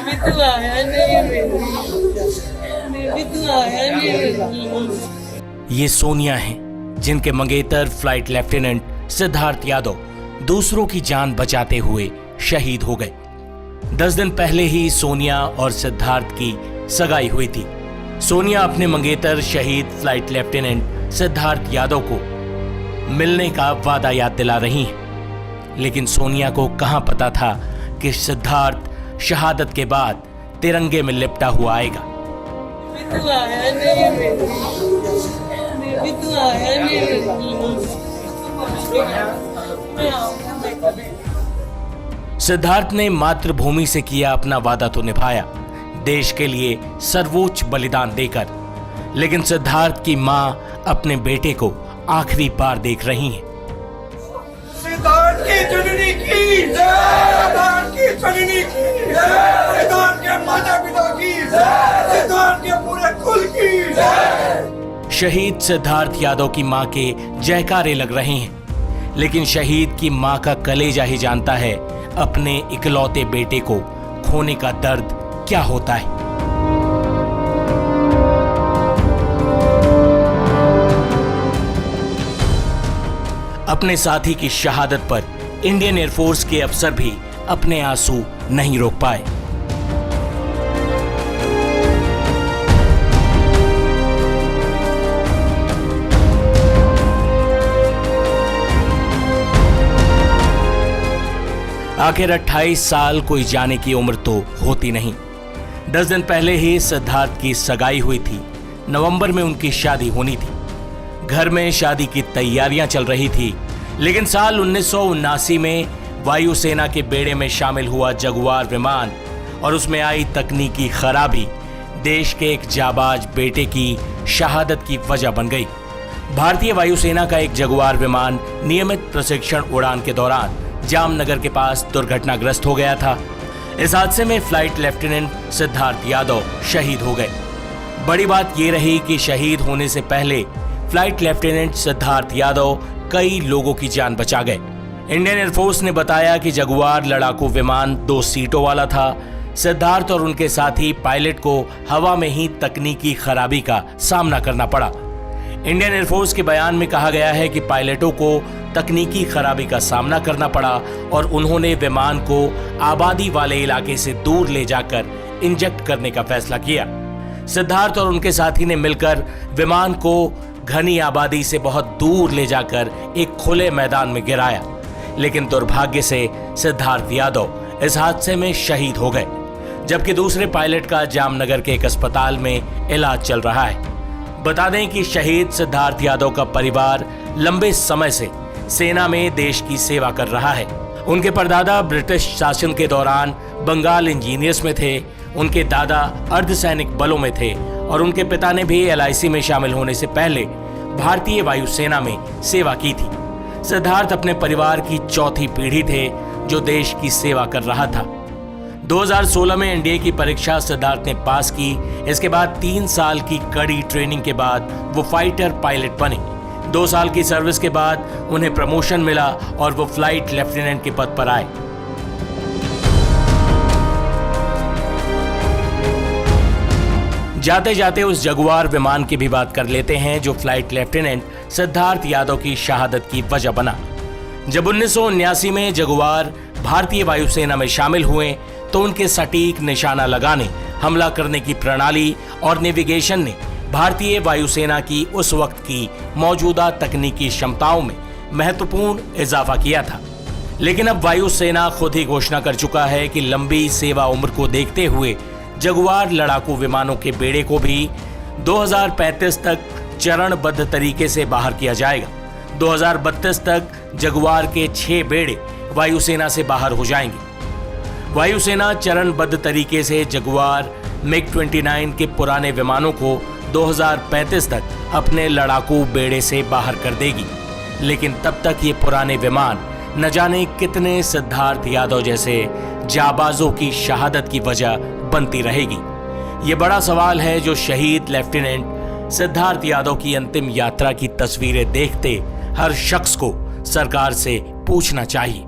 भी तो आया नहीं, मैं भी तो आया नहीं। ये सोनिया हैं, जिनके मंगेतर फ्लाइट लेफ्टिनेंट सिद्धार्थ यादव दूसरों की जान बचाते हुए शहीद हो गए। 10 दिन पहले ही सोनिया और सिद्धार्थ की सगाई हुई थी। सोनिया अपने मंगेतर शहीद फ्लाइट लेफ्टिनेंट सिद्धार्थ यादव को मिलने का वादा याद दिला रही हैं, लेकिन सोनिया को कहां पता था कि सिद्धार्थ शहादत के बाद तिरंगे में लिपटा हुआ आएगा। मैं तो आया नहीं, मैं भी तो आया नहीं। सिद्धार्थ ने मातृभूमि से किया अपना वादा तो निभाया, देश के लिए सर्वोच्च बलिदान देकर, लेकिन सिद्धार्थ की मां अपने बेटे को आखिरी बार देख रही हैं। सिद्धार्थ की जननी की जय, सिद्धार्थ की जननी की जय, सिद्धार्थ के माता पिता की जय, सिद्धार्थ के पूरे कुल की जय। शहीद सिद्धार्थ यादव की मां के जयकारे लग रहे हैं, लेकिन शहीद की मां का कलेजा ही जानता है अपने इकलौते बेटे को खोने का दर्द क्या होता है। अपने साथी की शहादत पर इंडियन एयरफोर्स के अफसर भी अपने आंसू नहीं रोक पाए। आखिर 28 साल कोई जाने की उम्र तो होती नहीं। 10 दिन पहले ही सिद्धार्थ की सगाई हुई थी। नवंबर में उनकी शादी होनी थी। घर में शादी की तैयारियां चल रही थी, लेकिन साल 1979 में वायुसेना के बेड़े में शामिल हुआ जगुआर विमान और उसमें आई तकनीकी खराबी देश के एक जाबाज बेटे की शहादत की वजह बन गई। भारतीय वायुसेना का एक जगुआर विमान नियमित प्रशिक्षण उड़ान के दौरान जामनगर के पास दुर्घटनाग्रस्त हो गया था। इस हादसे में फ्लाइट लेफ्टिनेंट सिद्धार्थ यादव शहीद हो गए। बड़ी बात यह रही कि शहीद होने से पहले फ्लाइट लेफ्टिनेंट सिद्धार्थ यादव कई लोगों की जान बचा गए। इंडियन एयरफोर्स ने बताया कि जगुआर लड़ाकू विमान 2 सीटों वाला था। सिद्धार्थ और उनके साथी पायलट को हवा में ही तकनीकी खराबी का सामना करना पड़ा। इंडियन एयरफोर्स के बयान में कहा गया है कि पायलटों को तकनीकी खराबी का सामना करना पड़ा और उन्होंने विमान को आबादी वाले इलाके से दूर ले जाकर इंजेक्ट करने का फैसला किया। सिद्धार्थ और उनके साथी ने मिलकर विमान को घनी आबादी से बहुत दूर ले जाकर एक खुले मैदान में गिराया, लेकिन दुर्भाग्य से सिद्धार्थ यादव इस हादसे में शहीद हो गए, जबकि दूसरे पायलट का जामनगर के एक अस्पताल में इलाज चल रहा है। बता दें कि शहीद सिद्धार्थ यादव का परिवार लंबे समय से सेना में देश की सेवा कर रहा है। उनके परदादा ब्रिटिश शासन के दौरान बंगाल इंजीनियर्स में थे, उनके दादा अर्धसैनिक बलों में थे और उनके पिता ने भी LIC में शामिल होने से पहले भारतीय वायुसेना में सेवा की थी। सिद्धार्थ अपने परिवार की चौथी पीढ़ी थे जो देश की सेवा कर रहा था। 2016 में NDA की परीक्षा सिद्धार्थ ने पास की। इसके बाद 3 साल की कड़ी ट्रेनिंग के बाद वो फाइटर पायलट बने। 2 साल की सर्विस के बाद उन्हें प्रमोशन मिला और वो फ्लाइट लेफ्टिनेंट के पद पर आए। जाते जाते उस जगुआर विमान की भी बात कर लेते हैं जो फ्लाइट लेफ्टिनेंट सिद्धार्थ यादव की शहादत की वजह बना। जब 1979 में जगुआर भारतीय वायुसेना में शामिल हुए तो उनके सटीक निशाना लगाने, हमला करने की प्रणाली और नेविगेशन ने भारतीय वायुसेना की उस वक्त की मौजूदा तकनीकी क्षमताओं में महत्वपूर्ण इजाफा किया था। लेकिन अब वायुसेना खुद ही घोषणा कर चुका है कि लंबी सेवा उम्र को देखते हुए जगुआर लड़ाकू विमानों के बेड़े को भी 2035 तक चरणबद्ध तरीके से बाहर किया जाएगा। 2032 तक जगुआर के 6 बेड़े वायुसेना से बाहर हो जाएंगे। वायुसेना चरणबद्ध तरीके से जगुआर MiG-29 के पुराने विमानों को 2035 तक अपने लड़ाकू बेड़े से बाहर कर देगी, लेकिन तब तक ये पुराने विमान न जाने कितने सिद्धार्थ यादव जैसे जाबाजों की शहादत की वजह बनती रहेगी। ये बड़ा सवाल है जो शहीद लेफ्टिनेंट सिद्धार्थ यादव की अंतिम यात्रा की तस्वीरें देखते हर शख्स को सरकार से पूछना चाहिए।